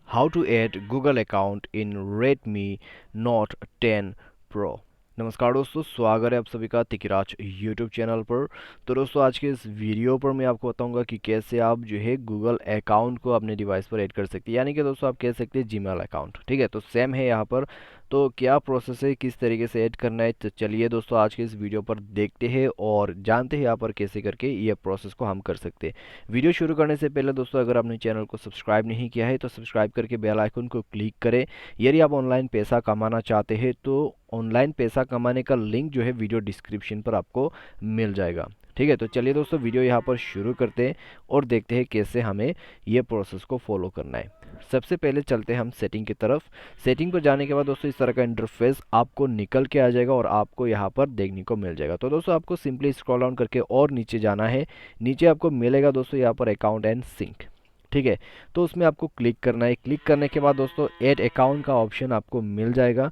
How to add Google account in Redmi Note 10 Pro। नमस्कार दोस्तों, स्वागत है आप सभी का तिकराज यूट्यूब चैनल पर। तो दोस्तों आज के इस वीडियो पर मैं आपको बताऊंगा कि कैसे आप जो है गूगल अकाउंट को अपने डिवाइस पर ऐड कर सकते हैं, यानी कि दोस्तों आप कह सकते हैं जीमेल अकाउंट। ठीक है, तो सेम है यहाँ पर। तो क्या प्रोसेस है, किस तरीके से ऐड करना है, तो चलिए दोस्तों आज के इस वीडियो पर देखते हैं और जानते हैं यहाँ पर कैसे करके ये प्रोसेस को हम कर सकते हैं। वीडियो शुरू करने से पहले दोस्तों अगर आपने चैनल को सब्सक्राइब नहीं किया है तो सब्सक्राइब करके बेल आइकन को क्लिक करें। यदि आप ऑनलाइन पैसा कमाना चाहते हैं तो ऑनलाइन पैसा कमाने का लिंक जो है वीडियो डिस्क्रिप्शन पर आपको मिल जाएगा। ठीक है, तो चलिए दोस्तों वीडियो यहाँ पर शुरू करते हैं और देखते हैं कैसे हमें ये प्रोसेस को फॉलो करना है। सबसे पहले चलते हैं हम सेटिंग की तरफ। सेटिंग पर जाने के बाद दोस्तों इस तरह का इंटरफेस आपको निकल के आ जाएगा और आपको यहाँ पर देखने को मिल जाएगा। तो दोस्तों आपको सिंपली स्क्रॉल डाउन करके और नीचे जाना है। नीचे आपको मिलेगा दोस्तों यहाँ पर अकाउंट एंड सिंक। ठीक है, तो उसमें आपको क्लिक करना है। क्लिक करने के बाद दोस्तों ऐड अकाउंट का ऑप्शन आपको मिल जाएगा।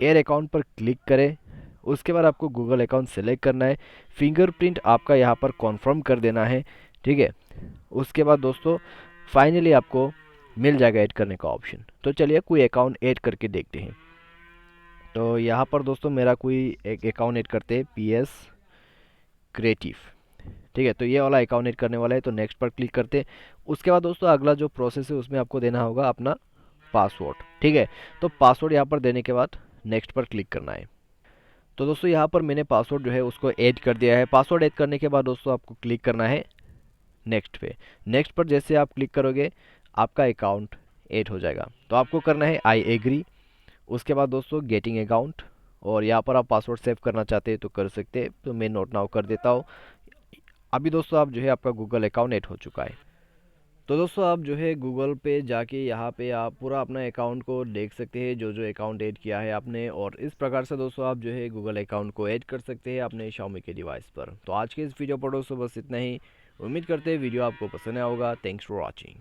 ऐड अकाउंट पर क्लिक करें। उसके बाद आपको गूगल अकाउंट सेलेक्ट करना है। फिंगरप्रिंट आपका यहाँ पर कॉन्फर्म कर देना है। ठीक है, उसके बाद दोस्तों फाइनली आपको मिल जाएगा ऐड करने का ऑप्शन। तो चलिए कोई अकाउंट ऐड करके देखते हैं। तो यहाँ पर दोस्तों मेरा कोई एक अकाउंट ऐड करते हैं, PS क्रिएटिव। ठीक है, तो ये वाला अकाउंट ऐड करने वाला है, तो नेक्स्ट पर क्लिक करते हैं। उसके बाद दोस्तों अगला जो प्रोसेस है उसमें आपको देना होगा अपना पासवर्ड। ठीक है, तो पासवर्ड यहाँ पर देने के बाद नेक्स्ट पर क्लिक करना है। तो दोस्तों यहाँ पर मैंने पासवर्ड जो है उसको ऐड कर दिया है। पासवर्ड ऐड करने के बाद दोस्तों आपको क्लिक करना है नेक्स्ट पे। नेक्स्ट पर जैसे आप क्लिक करोगे आपका अकाउंट ऐड हो जाएगा। तो आपको करना है आई एग्री। उसके बाद दोस्तों गेटिंग अकाउंट, और यहाँ पर आप पासवर्ड सेव करना चाहते हैं तो कर सकते हैं, तो मैं नोट नाउ कर देता हूँ। अभी दोस्तों आप जो है आपका गूगल अकाउंट ऐड हो चुका है। तो दोस्तों आप जो है गूगल पे जाके यहाँ पे आप पूरा अपना अकाउंट को देख सकते हैं, जो जो अकाउंट ऐड किया है आपने, और इस प्रकार से दोस्तों आप जो है गूगल अकाउंट को ऐड कर सकते हैं अपने Xiaomi के डिवाइस पर। तो आज के इस वीडियो पर दोस्तों बस इतना ही। उम्मीद करते हैं वीडियो आपको पसंद आया होगा। Thanks for watching.